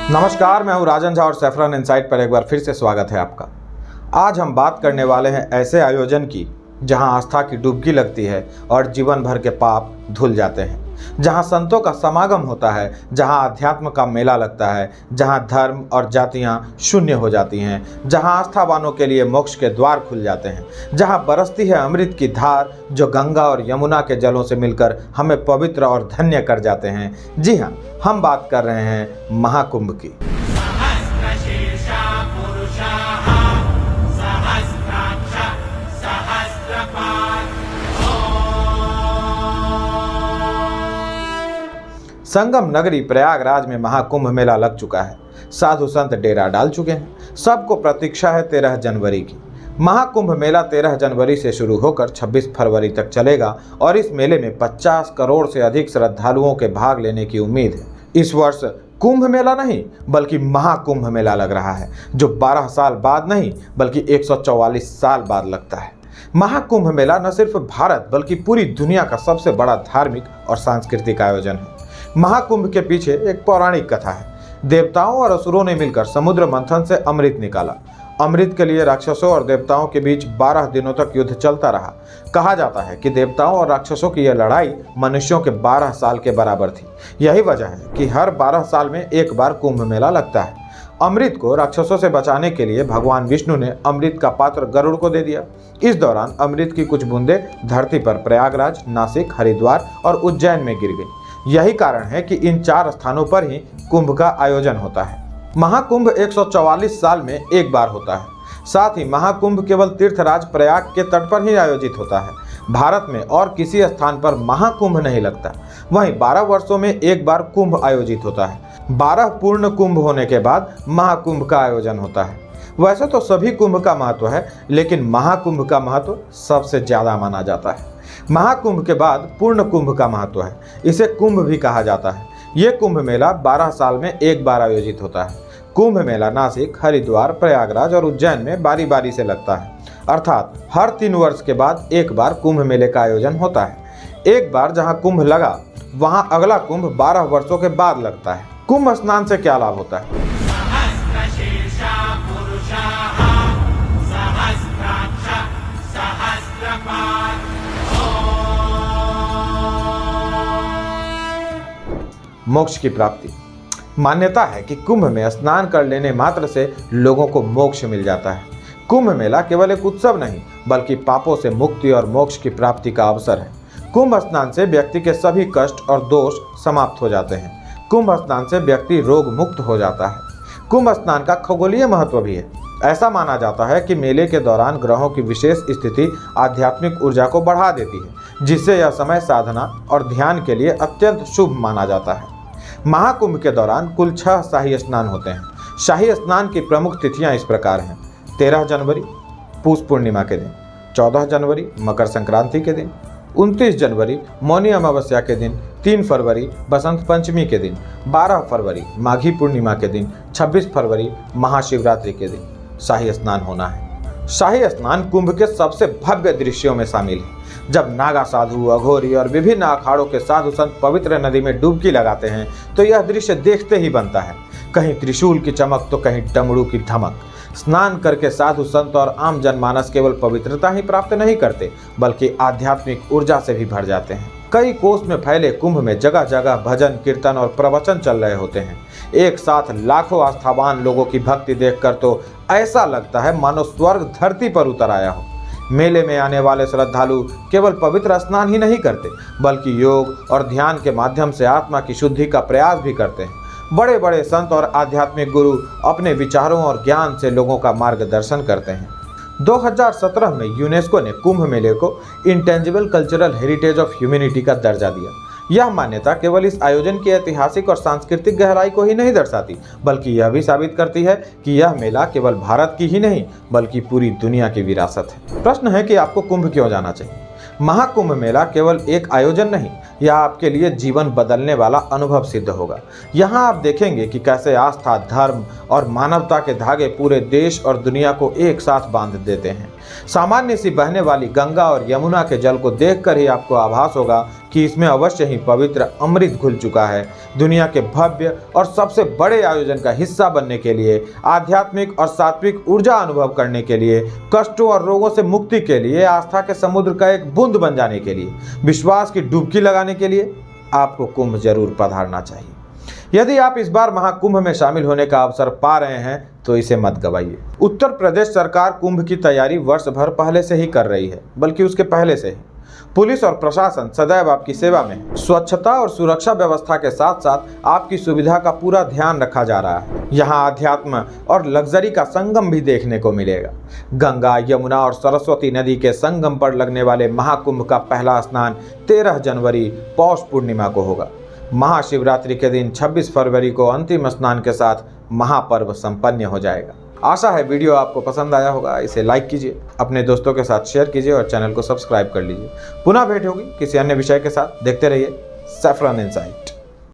नमस्कार, मैं हूं राजन झा और सैफरन इनसाइट पर एक बार फिर से स्वागत है आपका। आज हम बात करने वाले हैं ऐसे आयोजन की जहां आस्था की डुबकी लगती है और जीवन भर के पाप धुल जाते हैं, जहां संतों का समागम होता है, जहां अध्यात्म का मेला लगता है, जहां धर्म और जातियां शून्य हो जाती हैं, जहां आस्थावानों के लिए मोक्ष के द्वार खुल जाते हैं, जहां बरसती है अमृत की धार जो गंगा और यमुना के जलों से मिलकर हमें पवित्र और धन्य कर जाते हैं। जी हाँ, हम बात कर रहे हैं महाकुंभ की। संगम नगरी प्रयागराज में महाकुंभ मेला लग चुका है। साधु संत डेरा डाल चुके हैं। सबको प्रतीक्षा है 13 जनवरी की। महाकुंभ मेला 13 जनवरी से शुरू होकर 26 फरवरी तक चलेगा और इस मेले में 50 करोड़ से अधिक श्रद्धालुओं के भाग लेने की उम्मीद है। इस वर्ष कुंभ मेला नहीं बल्कि महाकुंभ मेला लग रहा है, जो 12 साल बाद नहीं बल्कि 144 साल बाद लगता है। महाकुंभ मेला न सिर्फ भारत बल्कि पूरी दुनिया का सबसे बड़ा धार्मिक और सांस्कृतिक आयोजन है। महाकुंभ के पीछे एक पौराणिक कथा है। देवताओं और असुरों ने मिलकर समुद्र मंथन से अमृत निकाला। अमृत के लिए राक्षसों और देवताओं के बीच 12 दिनों तक युद्ध चलता रहा। कहा जाता है कि देवताओं और राक्षसों की यह लड़ाई मनुष्यों के 12 साल के बराबर थी। यही वजह है कि हर 12 साल में एक बार कुंभ मेला लगता है। अमृत को राक्षसों से बचाने के लिए भगवान विष्णु ने अमृत का पात्र गरुड़ को दे दिया। इस दौरान अमृत की कुछ बूंदें धरती पर प्रयागराज, नासिक, हरिद्वार और उज्जैन में गिर गई। यही कारण है कि इन 4 स्थानों पर ही कुंभ का आयोजन होता है। महाकुंभ 144 साल में एक बार होता है। साथ ही महाकुंभ केवल तीर्थराज प्रयाग के तट पर ही आयोजित होता है। भारत में और किसी स्थान पर महाकुंभ नहीं लगता। वहीं 12 वर्षों में एक बार कुंभ आयोजित होता है। 12 पूर्ण कुंभ होने के बाद महाकुंभ का आयोजन होता है। वैसे तो सभी कुंभ का महत्व है, लेकिन महाकुंभ का महत्व सबसे ज्यादा माना जाता है। महाकुंभ के बाद पूर्ण कुंभ का महत्व है। इसे कुंभ भी कहा जाता है। ये कुंभ मेला 12 साल में एक बार आयोजित होता है। कुंभ मेला नासिक, हरिद्वार, प्रयागराज और उज्जैन में बारी बारी से लगता है, अर्थात हर 3 वर्ष के बाद एक बार कुंभ मेले का आयोजन होता है। एक बार जहां कुंभ लगा वहां अगला कुंभ 12 वर्षों के बाद लगता है। कुंभ स्नान से क्या लाभ होता है? मोक्ष की प्राप्ति। मान्यता है कि कुंभ में स्नान कर लेने मात्र से लोगों को मोक्ष मिल जाता है। कुंभ मेला केवल एक उत्सव नहीं बल्कि पापों से मुक्ति और मोक्ष की प्राप्ति का अवसर है। कुंभ स्नान से व्यक्ति के सभी कष्ट और दोष समाप्त हो जाते हैं। कुंभ स्नान से व्यक्ति रोग मुक्त हो जाता है। कुंभ स्नान का खगोलीय महत्व भी है। ऐसा माना जाता है कि मेले के दौरान ग्रहों की विशेष स्थिति आध्यात्मिक ऊर्जा को बढ़ा देती है, जिससे यह समय साधना और ध्यान के लिए अत्यंत शुभ माना जाता है। महाकुंभ के दौरान कुल 6 शाही स्नान होते हैं। शाही स्नान की प्रमुख तिथियां इस प्रकार हैं: 13 जनवरी पूष पूर्णिमा के दिन, 14 जनवरी मकर संक्रांति के दिन, 29 जनवरी मौनी अमावस्या के दिन, 3 फरवरी बसंत पंचमी के दिन, 12 फरवरी माघी पूर्णिमा के दिन, 26 फरवरी महाशिवरात्रि के दिन शाही स्नान होना है। शाही स्नान कुंभ के सबसे भव्य दृश्यों में शामिल है। जब नागा साधु, अघोरी और विभिन्न अखाड़ों के साधु संत पवित्र नदी में डुबकी लगाते हैं तो यह दृश्य देखते ही बनता है। कहीं त्रिशूल की चमक तो कहीं डमरू की धमक। स्नान करके साधु संत और आम जनमानस केवल पवित्रता ही प्राप्त नहीं करते बल्कि आध्यात्मिक ऊर्जा से भी भर जाते हैं। कई कोस में फैले कुंभ में जगह जगह भजन, कीर्तन और प्रवचन चल रहे होते हैं। एक साथ लाखों आस्थावान लोगों की भक्ति देखकर तो ऐसा लगता है मानो स्वर्ग धरती पर उतर आया हो। मेले में आने वाले श्रद्धालु केवल पवित्र स्नान ही नहीं करते बल्कि योग और ध्यान के माध्यम से आत्मा की शुद्धि का प्रयास भी करते हैं। बड़े बड़े संत और आध्यात्मिक गुरु अपने विचारों और ज्ञान से लोगों का मार्गदर्शन करते हैं। 2017 में यूनेस्को ने कुंभ मेले को intangible cultural heritage of humanity का दर्जा दिया। यह मान्यता केवल इस आयोजन की ऐतिहासिक और सांस्कृतिक गहराई को ही नहीं दर्शाती बल्कि यह भी साबित करती है कि यह मेला केवल भारत की ही नहीं बल्कि पूरी दुनिया की विरासत है। प्रश्न है कि आपको कुंभ क्यों जाना चाहिए? महाकुंभ मेला केवल एक आयोजन नहीं, यह आपके लिए जीवन बदलने वाला अनुभव सिद्ध होगा। यहाँ आप देखेंगे कि कैसे आस्था, धर्म और मानवता के धागे पूरे देश और दुनिया को एक साथ बांध देते हैं। सामान्य सी बहने वाली गंगा और यमुना के जल को देखकर ही आपको आभास होगा कि इसमें अवश्य ही पवित्र अमृत घुल चुका है। दुनिया के भव्य और सबसे बड़े आयोजन का हिस्सा बनने के लिए, आध्यात्मिक और सात्विक ऊर्जा अनुभव करने के लिए, कष्टों और रोगों से मुक्ति के लिए, आस्था के समुद्र का एक बूंद बन जाने के लिए, विश्वास की डुबकी लगाने के लिए आपको कुंभ जरूर पधारना चाहिए। यदि आप इस बार महाकुंभ में शामिल होने का अवसर पा रहे हैं तो इसे मत गवाइए। उत्तर प्रदेश सरकार कुंभ की तैयारी वर्ष भर पहले से ही कर रही है, बल्कि उसके पहले से ही। पुलिस और प्रशासन सदैव आपकी सेवा में है। स्वच्छता और सुरक्षा व्यवस्था के साथ साथ आपकी सुविधा का पूरा ध्यान रखा जा रहा है। यहाँ अध्यात्म और लग्जरी का संगम भी देखने को मिलेगा। गंगा, यमुना और सरस्वती नदी के संगम पर लगने वाले महाकुंभ का पहला स्नान 13 जनवरी पौष पूर्णिमा को होगा। महाशिवरात्रि के दिन 26 फरवरी को अंतिम स्नान के साथ महापर्व संपन्न हो जाएगा। आशा है वीडियो आपको पसंद आया होगा। इसे लाइक कीजिए, अपने दोस्तों के साथ शेयर कीजिए और चैनल को सब्सक्राइब कर लीजिए। पुनः भेंट होगी किसी अन्य विषय के साथ। देखते रहिए सैफरन इनसाइट।